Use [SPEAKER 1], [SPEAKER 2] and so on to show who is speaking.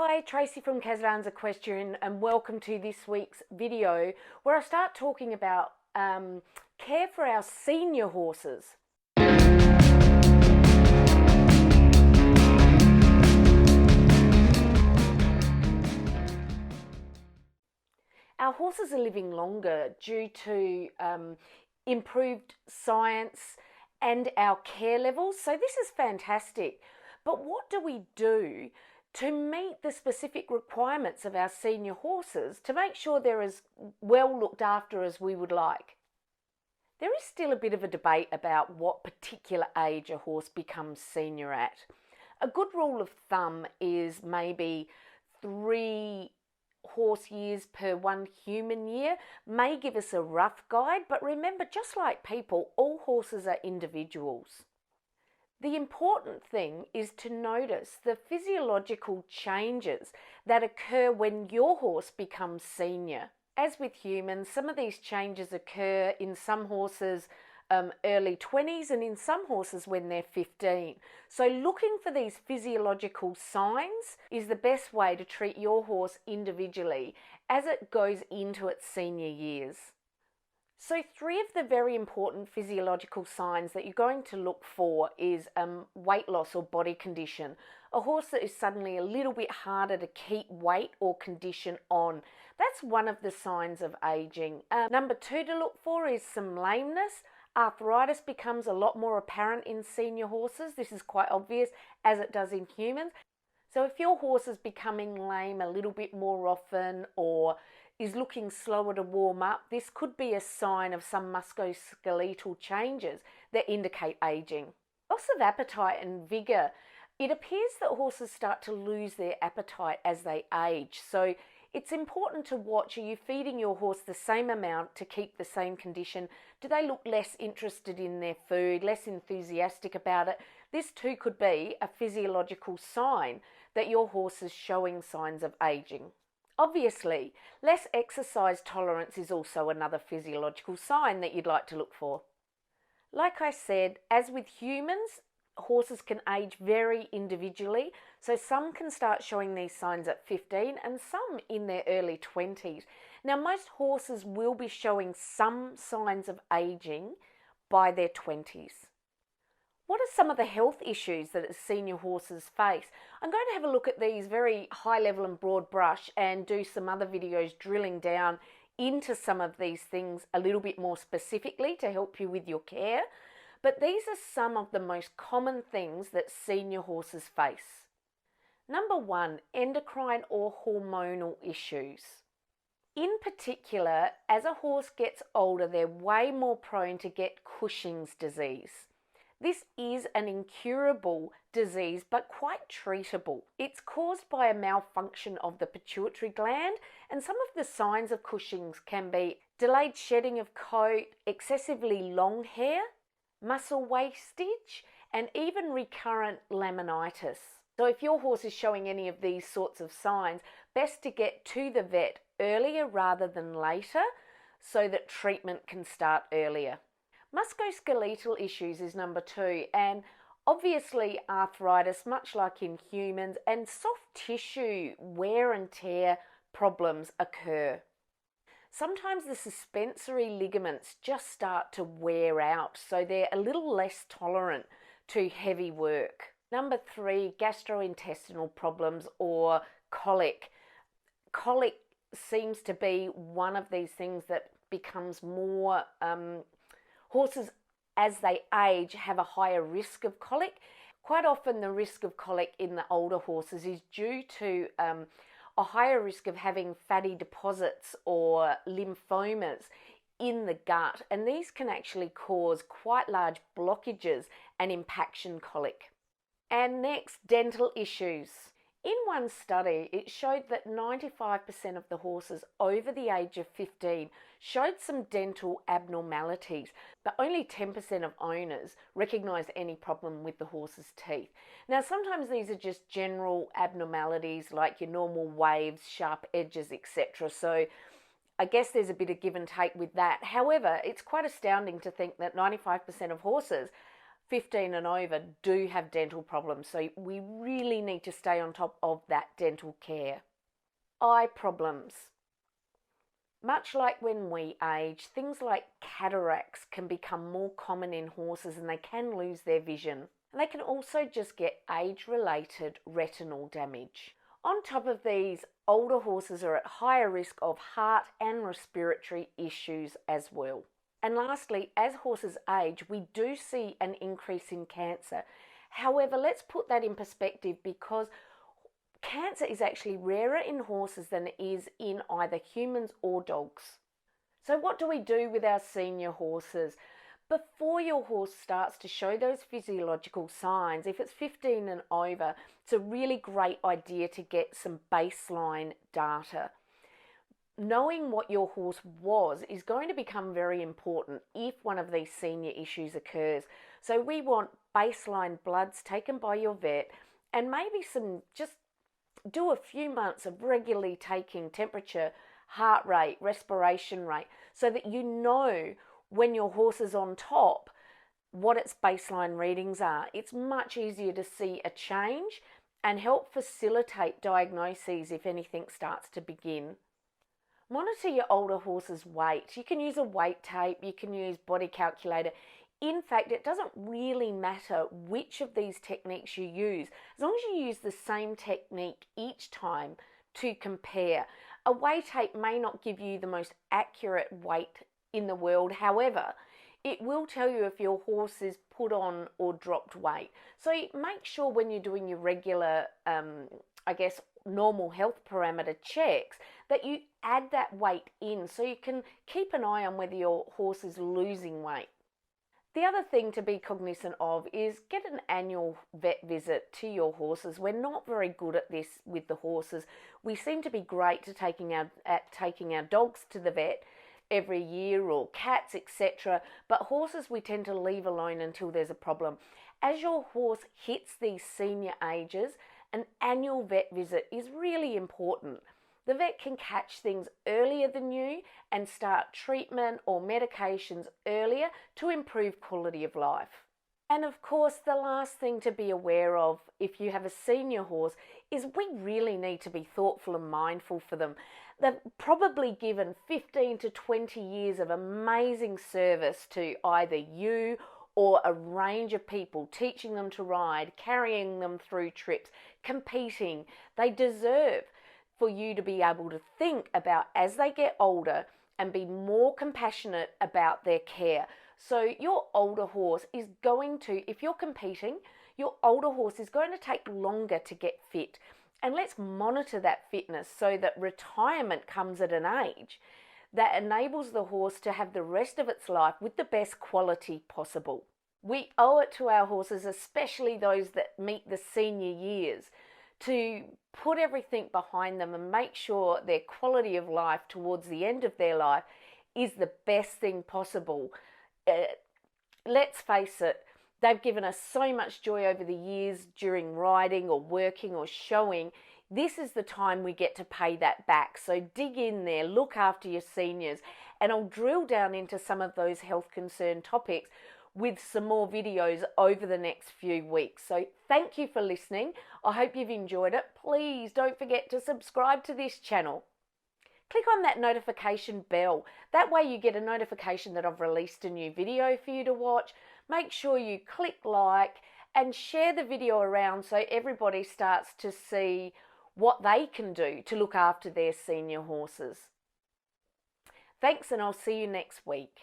[SPEAKER 1] Hi, Tracy from Kazdan's Equestrian, and welcome to this week's video where I start talking about care for our senior horses. Our horses are living longer due to improved science and our care levels, so this is fantastic. But what do we do to meet the specific requirements of our senior horses to make sure they're as well looked after as we would like? There is still a bit of a debate about what particular age a horse becomes senior at. A good rule of thumb is maybe 3 horse years per 1 human year may give us a rough guide, but remember, just like people, all horses are individuals. The important thing is to notice the physiological changes that occur when your horse becomes senior. As with humans, some of these changes occur in some horses early 20s and in some horses when they're 15. So looking for these physiological signs is the best way to treat your horse individually as it goes into its senior years. So 3 of the very important physiological signs that you're going to look for is weight loss or body condition. A horse that is suddenly a little bit harder to keep weight or condition on. That's one of the signs of aging. Number 2 to look for is some lameness. Arthritis becomes a lot more apparent in senior horses. This is quite obvious as it does in humans. So if your horse is becoming lame a little bit more often or is looking slower to warm up, this could be a sign of some musculoskeletal changes that indicate aging. Loss of appetite and vigour. It appears that horses start to lose their appetite as they age. So it's important to watch. Are you feeding your horse the same amount to keep the same condition? Do they look less interested in their food, less enthusiastic about it? This too could be a physiological sign that your horse is showing signs of aging. Obviously, less exercise tolerance is also another physiological sign that you'd like to look for. Like I said, as with humans, horses can age very individually, so some can start showing these signs at 15 and some in their early 20s. Now, most horses will be showing some signs of aging by their 20s. What are some of the health issues that senior horses face? I'm going to have a look at these very high level and broad brush and do some other videos drilling down into some of these things a little bit more specifically to help you with your care. But these are some of the most common things that senior horses face. Number 1, endocrine or hormonal issues. In particular, as a horse gets older, they're way more prone to get Cushing's disease. This is an incurable disease, but quite treatable. It's caused by a malfunction of the pituitary gland, and some of the signs of Cushing's can be delayed shedding of coat, excessively long hair, muscle wastage, and even recurrent laminitis. So if your horse is showing any of these sorts of signs, best to get to the vet earlier rather than later so that treatment can start earlier. Musculoskeletal issues is number 2, and obviously arthritis, much like in humans, and soft tissue wear and tear problems occur. Sometimes the suspensory ligaments just start to wear out, so they're a little less tolerant to heavy work. Number 3, gastrointestinal problems or colic. Colic seems to be one of these things that becomes more horses, as they age, have a higher risk of colic. Quite often the risk of colic in the older horses is due to a higher risk of having fatty deposits or lymphomas in the gut, and these can actually cause quite large blockages and impaction colic. And next, dental issues. In one study, it showed that 95% of the horses over the age of 15 showed some dental abnormalities, but only 10% of owners recognised any problem with the horse's teeth. Now, sometimes these are just general abnormalities like your normal waves, sharp edges, etc. So I guess there's a bit of give and take with that. However, it's quite astounding to think that 95% of horses 15 and over do have dental problems, so we really need to stay on top of that dental care. Eye problems. Much like when we age, things like cataracts can become more common in horses and they can lose their vision. And they can also just get age-related retinal damage. On top of these, older horses are at higher risk of heart and respiratory issues as well. And lastly, as horses age, we do see an increase in cancer. However, let's put that in perspective, because cancer is actually rarer in horses than it is in either humans or dogs. So what do we do with our senior horses? Before your horse starts to show those physiological signs, if it's 15 and over, it's a really great idea to get some baseline data. Knowing what your horse was is going to become very important if one of these senior issues occurs. So we want baseline bloods taken by your vet, and maybe just do a few months of regularly taking temperature, heart rate, respiration rate, so that you know when your horse is on top what its baseline readings are. It's much easier to see a change and help facilitate diagnoses if anything starts to begin. Monitor your older horse's weight. You can use a weight tape, you can use body calculator. In fact, it doesn't really matter which of these techniques you use, as long as you use the same technique each time to compare. A weight tape may not give you the most accurate weight in the world, however, it will tell you if your horse is put on or dropped weight. So make sure when you're doing your regular, normal health parameter checks, that you add that weight in so you can keep an eye on whether your horse is losing weight. The other thing to be cognizant of is get an annual vet visit to your horses. We're not very good at this with the horses. We seem to be great at taking our dogs to the vet every year, or cats, etc. But horses we tend to leave alone until there's a problem. As your horse hits these senior ages, an annual vet visit is really important. The vet can catch things earlier than you and start treatment or medications earlier to improve quality of life. And of course, the last thing to be aware of if you have a senior horse is we really need to be thoughtful and mindful for them. They've probably given 15 to 20 years of amazing service to either you or a range of people, teaching them to ride, carrying them through trips, competing. They deserve for you to be able to think about as they get older and be more compassionate about their care. So your older horse is going to, if you're competing, your older horse is going to take longer to get fit. And let's monitor that fitness so that retirement comes at an age that enables the horse to have the rest of its life with the best quality possible. We owe it to our horses, especially those that meet the senior years, to put everything behind them and make sure their quality of life towards the end of their life is the best thing possible. Let's face it, they've given us so much joy over the years during riding or working or showing. This is the time we get to pay that back. So dig in there, look after your seniors, and I'll drill down into some of those health concern topics with some more videos over the next few weeks. So thank you for listening. I hope you've enjoyed it. Please don't forget to subscribe to this channel. Click on that notification bell. That way you get a notification that I've released a new video for you to watch. Make sure you click like and share the video around so everybody starts to see what they can do to look after their senior horses. Thanks, and I'll see you next week.